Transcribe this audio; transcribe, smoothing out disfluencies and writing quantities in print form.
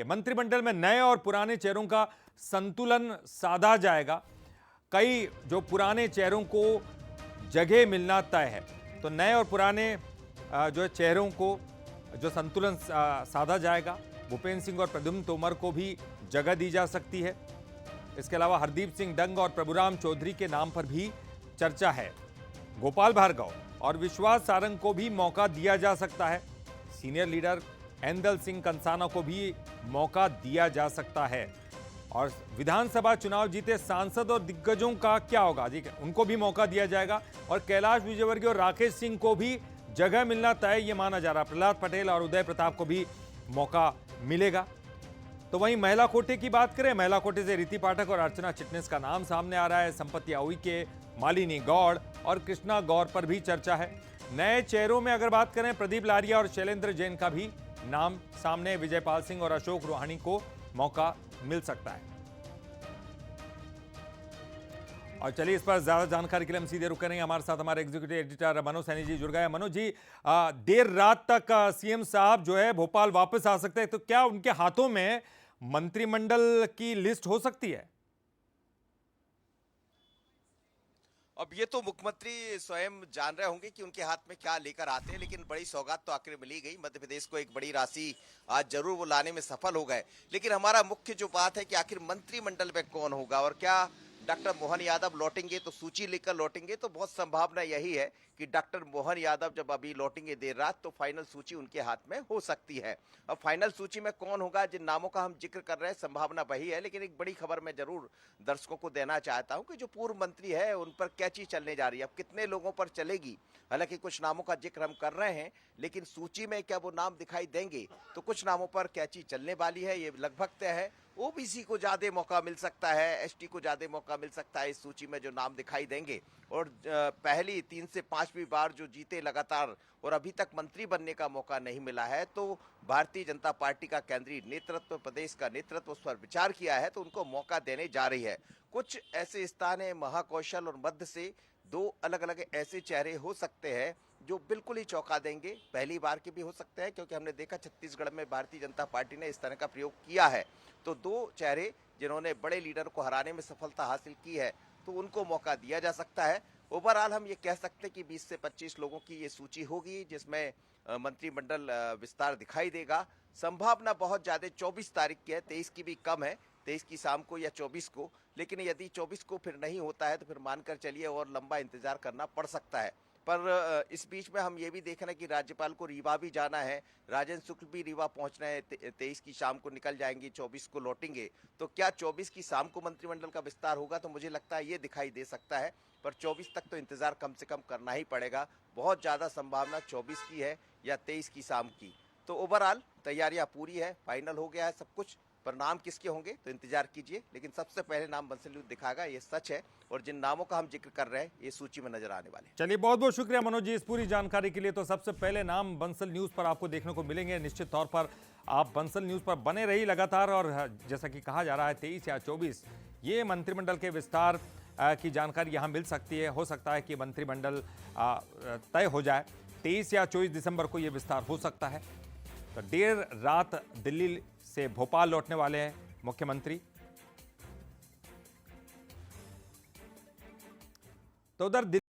मंत्रिमंडल में नए और पुराने चेहरों का संतुलन साधा जाएगा। कई जो पुराने चेहरों को जगह मिलना तय है, तो नए और पुराने जो चेहरों को जो संतुलन साधा जाएगा। भूपेंद्र सिंह और प्रद्युम्न तोमर को भी जगह दी जा सकती है। इसके अलावा हरदीप सिंह डंग और प्रभुराम चौधरी के नाम पर भी चर्चा है। गोपाल भार्गव और विश्वास सारंग को भी मौका दिया जा सकता है। सीनियर लीडर ऐंदल सिंह कंसाना को भी मौका दिया जा सकता है। और विधानसभा चुनाव जीते सांसद और दिग्गजों का क्या होगा जी, उनको भी मौका दिया जाएगा। और कैलाश विजयवर्गीय और राकेश सिंह को भी जगह मिलना तय ये माना जा रहा। प्रहलाद पटेल और उदय प्रताप को भी मौका मिलेगा। तो वहीं महिला कोटे की बात करें, महिला कोटे से रीति पाठक और अर्चना चिटनिस का नाम सामने आ रहा है। संपत्ति उइके, मालिनी गौड़ और कृष्णा गौर पर भी चर्चा है। नए चेहरों में अगर बात करें, प्रदीप लारिया और शैलेंद्र जैन का भी नाम सामने। विजयपाल सिंह और अशोक रोहानी को मौका मिल सकता है। और चलिए, इस पर ज्यादा जानकारी के लिए हम सीधे रुक करेंगे। हमारे साथ हमारे एग्जीक्यूटिव एडिटर मनोज सैनी जी जुड़ गए। मनोज जी, देर रात तक सीएम साहब जो है भोपाल वापस आ सकते हैं, तो क्या उनके हाथों में मंत्रिमंडल की लिस्ट हो सकती है? अब ये तो मुख्यमंत्री स्वयं जान रहे होंगे कि उनके हाथ में क्या लेकर आते हैं, लेकिन बड़ी सौगात तो आखिर मिली गई। मध्य प्रदेश को एक बड़ी राशि आज जरूर वो लाने में सफल हो गए। लेकिन हमारा मुख्य जो बात है कि आखिर मंत्रिमंडल में कौन होगा और क्या डॉक्टर मोहन यादव लौटेंगे तो सूची लेकर लौटेंगे। तो बहुत संभावना यही है कि डॉक्टर मोहन यादव जब अभी लौटेंगे देर रात, तो फाइनल सूची उनके हाथ में हो सकती है। अब फाइनल सूची में कौन होगा, जिन नामों का हम जिक्र कर रहे हैं, संभावना वही है। लेकिन एक बड़ी खबर मैं जरूर दर्शकों को देना चाहता हूं कि जो पूर्व मंत्री है उन पर क्या चीज चलने जा रही है, अब कितने लोगों पर चलेगी। हालांकि कुछ नामों का जिक्र हम कर रहे हैं, लेकिन सूची में क्या वो नाम दिखाई देंगे, तो कुछ नामों पर क्या चीज चलने वाली है ये लगभग तय है। ओबीसी को ज्यादा मौका मिल सकता है, एसटी को ज्यादा मौका मिल सकता है इस सूची में जो नाम दिखाई देंगे। और पहली 3 से 5वीं बार जो जीते लगातार और अभी तक मंत्री बनने का मौका नहीं मिला है, तो भारतीय जनता पार्टी का केंद्रीय नेतृत्व, प्रदेश का नेतृत्व उस पर विचार किया है, तो उनको मौका देने जा रही है। कुछ ऐसे स्थान है महाकौशल और मध्य से, दो अलग अलग ऐसे चेहरे हो सकते हैं जो बिल्कुल ही चौंका देंगे। पहली बार के भी हो सकते हैं, क्योंकि हमने देखा छत्तीसगढ़ में भारतीय जनता पार्टी ने इस तरह का प्रयोग किया है। तो दो चेहरे जिन्होंने बड़े लीडर को हराने में सफलता हासिल की है, तो उनको मौका दिया जा सकता है। ओवरऑल हम ये कह सकते हैं कि 20 से 25 लोगों की ये सूची होगी, जिसमें मंत्रिमंडल विस्तार दिखाई देगा। संभावना बहुत ज्यादा 24 तारीख की है, 23 की भी कम है, 23 की शाम को या 24 को। लेकिन यदि 24 को फिर नहीं होता है, तो फिर मानकर चलिए और लंबा इंतजार करना पड़ सकता है। पर इस बीच में हम ये भी देख रहे हैं कि राज्यपाल को रीवा भी जाना है, राजेंद्र शुक्ल भी रीवा पहुंच रहे हैं। 23 की शाम को निकल जाएंगे, 24 को लौटेंगे। तो क्या 24 की शाम को मंत्रिमंडल का विस्तार होगा, तो मुझे लगता है ये दिखाई दे सकता है। पर 24 तक तो इंतजार कम से कम करना ही पड़ेगा। बहुत ज्यादा संभावना 24 की है या 23 की शाम की। तो ओवरऑल तैयारियां पूरी है, फाइनल हो गया है सब कुछ। पर नाम किसके होंगे तो इंतजार कीजिए, लेकिन सबसे पहले नाम बंसल न्यूज दिखाएगा, ये सच है। और जिन नामों का हम जिक्र कर रहे हैं, ये सूची में नजर आने वाले हैं। चलिए, बहुत बहुत शुक्रिया मनोज जी इस पूरी जानकारी के लिए। तो सबसे पहले नाम बंसल न्यूज पर आपको देखने को मिलेंगे। निश्चित तौर पर आप बंसल न्यूज पर बने रही लगातार। और जैसा कि कहा जा रहा है 23 या 24 ये मंत्रिमंडल के विस्तार की जानकारी यहां मिल सकती है। हो सकता है कि मंत्रिमंडल तय हो जाए, 23 या 24 दिसंबर को यह विस्तार हो सकता है। तो देर रात दिल्ली से भोपाल लौटने वाले हैं मुख्यमंत्री। तो उधर